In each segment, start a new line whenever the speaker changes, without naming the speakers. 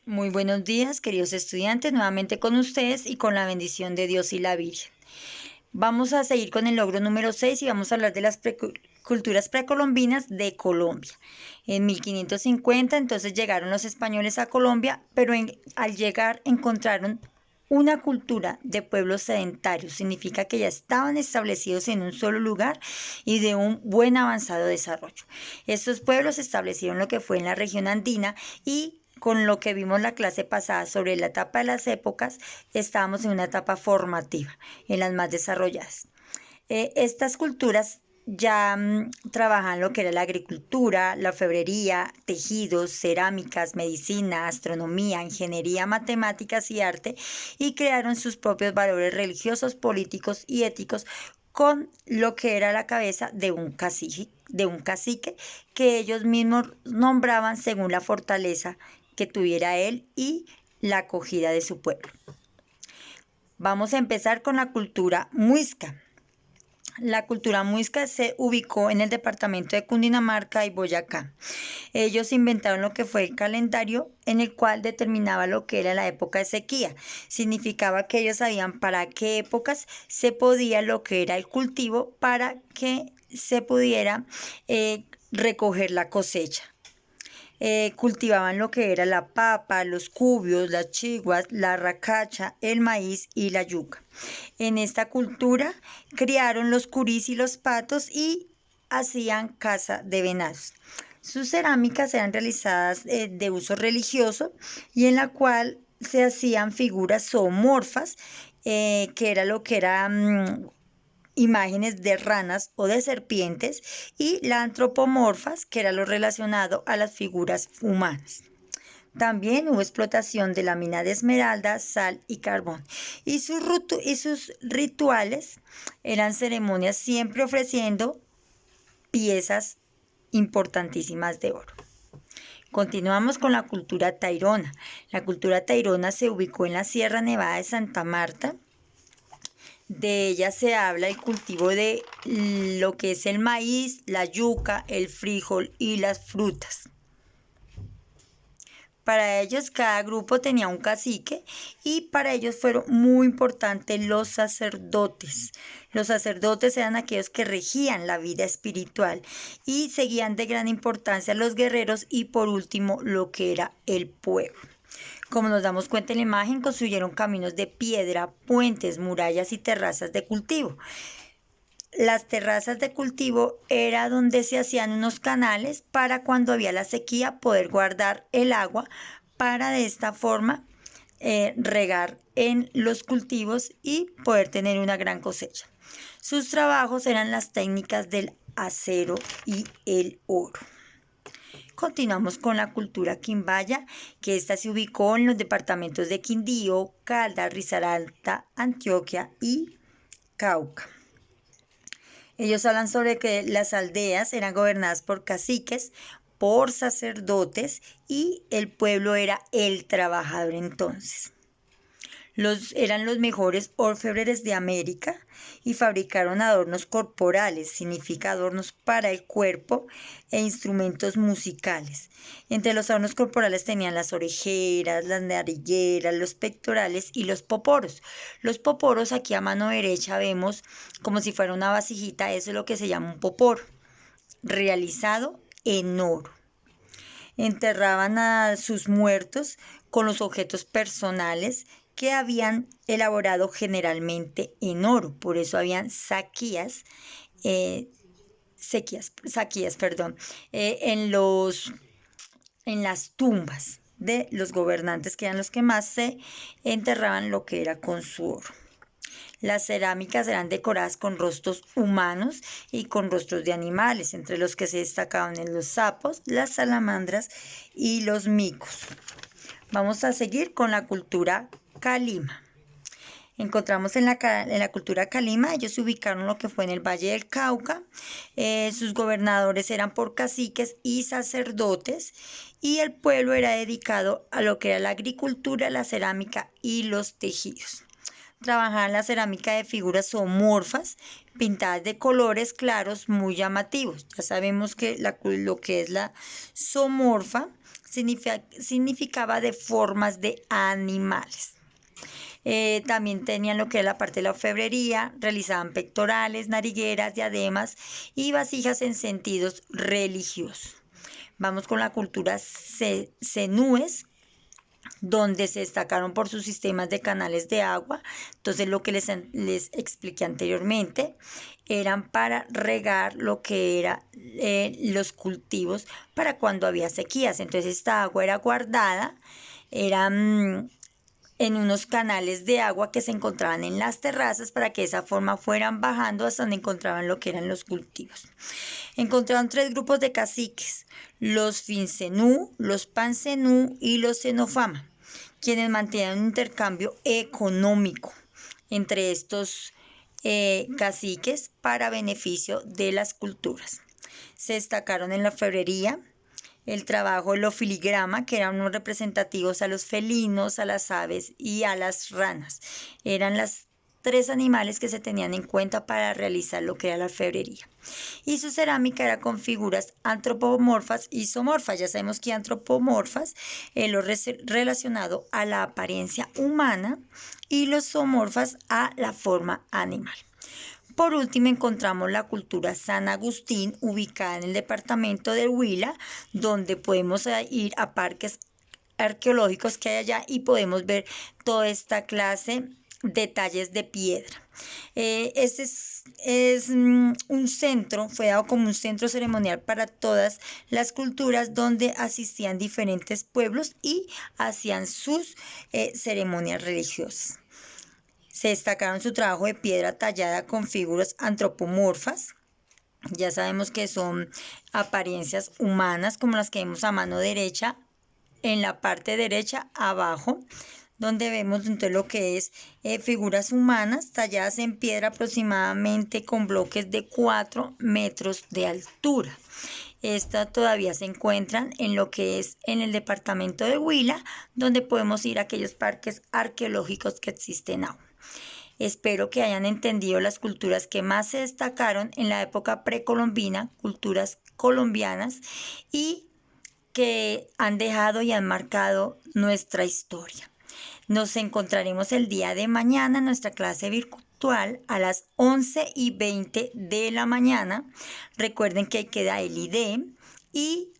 Muy buenos días, queridos estudiantes, nuevamente con ustedes y con la bendición de Dios y la Virgen. Vamos a seguir con el logro número 6 y vamos a hablar de las culturas precolombinas de Colombia. En 1550 entonces llegaron los españoles a Colombia, pero al llegar encontraron una cultura de pueblos sedentarios. Significa que ya estaban establecidos en un solo lugar y de un buen avanzado desarrollo. Estos pueblos se establecieron lo que fue en la región andina y con lo que vimos la clase pasada sobre la etapa de las épocas, estábamos en una etapa formativa, en las más desarrolladas. Estas culturas ya trabajan lo que era la agricultura, la orfebrería, tejidos, cerámicas, medicina, astronomía, ingeniería, matemáticas y arte, y crearon sus propios valores religiosos, políticos y éticos con lo que era la cabeza de un cacique que ellos mismos nombraban según la fortaleza que tuviera él y la acogida de su pueblo. Vamos a empezar con la cultura muisca. La cultura muisca se ubicó en el departamento de Cundinamarca y Boyacá. Ellos inventaron lo que fue el calendario en el cual determinaba lo que era la época de sequía. Significaba que ellos sabían para qué épocas se podía lo que era el cultivo para que se pudiera recoger la cosecha. Cultivaban lo que era la papa, los cubios, las chiguas, la racacha, el maíz y la yuca. En esta cultura criaron los curís y los patos y hacían caza de venados. Sus cerámicas eran realizadas de uso religioso y en la cual se hacían figuras zoomorfas, que era lo que era imágenes de ranas o de serpientes, y la antropomorfas, que era lo relacionado a las figuras humanas. También hubo explotación de la mina de esmeralda, sal y carbón. Y sus rituales eran ceremonias siempre ofreciendo piezas importantísimas de oro. Continuamos con la cultura tairona. La cultura tairona se ubicó en la Sierra Nevada de Santa Marta. De ella se habla el cultivo de lo que es el maíz, la yuca, el frijol y las frutas. Para ellos cada grupo tenía un cacique y para ellos fueron muy importantes los sacerdotes. Los sacerdotes eran aquellos que regían la vida espiritual y seguían de gran importancia a los guerreros y por último lo que era el pueblo. Como nos damos cuenta en la imagen, construyeron caminos de piedra, puentes, murallas y terrazas de cultivo. Las terrazas de cultivo era donde se hacían unos canales para cuando había la sequía poder guardar el agua para de esta forma regar en los cultivos y poder tener una gran cosecha. Sus trabajos eran las técnicas del acero y el oro. Continuamos con la cultura quimbaya, que esta se ubicó en los departamentos de Quindío, Caldas, Risaralda, Antioquia y Cauca. Ellos hablan sobre que las aldeas eran gobernadas por caciques, por sacerdotes y el pueblo era el trabajador entonces. Eran los mejores orfebres de América y fabricaron adornos corporales, significa adornos para el cuerpo e instrumentos musicales. Entre los adornos corporales tenían las orejeras, las narigueras, los pectorales y los poporos. Los poporos aquí a mano derecha vemos como si fuera una vasijita, eso es lo que se llama un poporo, realizado en oro. Enterraban a sus muertos con los objetos personales que habían elaborado generalmente en oro. Por eso habían saquías, en las tumbas de los gobernantes, que eran los que más se enterraban lo que era con su oro. Las cerámicas eran decoradas con rostros humanos y con rostros de animales, entre los que se destacaban los sapos, las salamandras y los micos. Vamos a seguir con la cultura calima. Encontramos en la cultura calima, ellos se ubicaron lo que fue en el Valle del Cauca. Sus gobernadores eran por caciques y sacerdotes y el pueblo era dedicado a lo que era la agricultura, la cerámica y los tejidos. Trabajaban la cerámica de figuras zoomorfas, pintadas de colores claros muy llamativos. Ya sabemos que lo que es la zoomorfa significaba de formas de animales. También tenían lo que era la parte de la orfebrería, realizaban pectorales, narigueras, diademas y vasijas en sentidos religiosos. Vamos con la cultura zenúes, donde se destacaron por sus sistemas de canales de agua. Entonces, lo que les expliqué anteriormente, eran para regar lo que eran los cultivos para cuando había sequías. Entonces, esta agua era guardada, eran en unos canales de agua que se encontraban en las terrazas para que de esa forma fueran bajando hasta donde encontraban lo que eran los cultivos. Encontraron 3 grupos de caciques: los Fincenú, los Pancenú y los Xenofama, quienes mantenían un intercambio económico entre estos caciques para beneficio de las culturas. Se destacaron en la orfebrería, el trabajo de lo filigrama, que eran unos representativos a los felinos, a las aves y a las ranas. Eran las 3 animales que se tenían en cuenta para realizar lo que era la orfebrería. Y su cerámica era con figuras antropomorfas y zoomorfas. Ya sabemos que antropomorfas es lo relacionado a la apariencia humana y los zoomorfas a la forma animal. Por último, encontramos la cultura San Agustín, ubicada en el departamento de Huila, donde podemos ir a parques arqueológicos que hay allá y podemos ver toda esta clase de detalles de piedra. Este es un centro, fue dado como un centro ceremonial para todas las culturas, donde asistían diferentes pueblos y hacían sus ceremonias religiosas. Se destacaron su trabajo de piedra tallada con figuras antropomorfas. Ya sabemos que son apariencias humanas, como las que vemos a mano derecha, en la parte derecha abajo, donde vemos entonces lo que es figuras humanas talladas en piedra aproximadamente con bloques de 4 metros de altura. Estas todavía se encuentran en lo que es en el departamento de Huila, donde podemos ir a aquellos parques arqueológicos que existen aún. Espero que hayan entendido las culturas que más se destacaron en la época precolombina, culturas colombianas, y que han dejado y han marcado nuestra historia. Nos encontraremos el día de mañana en nuestra clase virtual a las 11:20 de la mañana. Recuerden que queda el ID y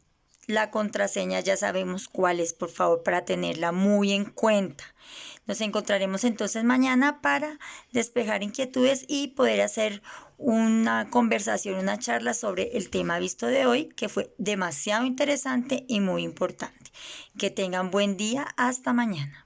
la contraseña, ya sabemos cuál es, por favor, para tenerla muy en cuenta. Nos encontraremos entonces mañana para despejar inquietudes y poder hacer una conversación, una charla sobre el tema visto de hoy, que fue demasiado interesante y muy importante. Que tengan buen día. Hasta mañana.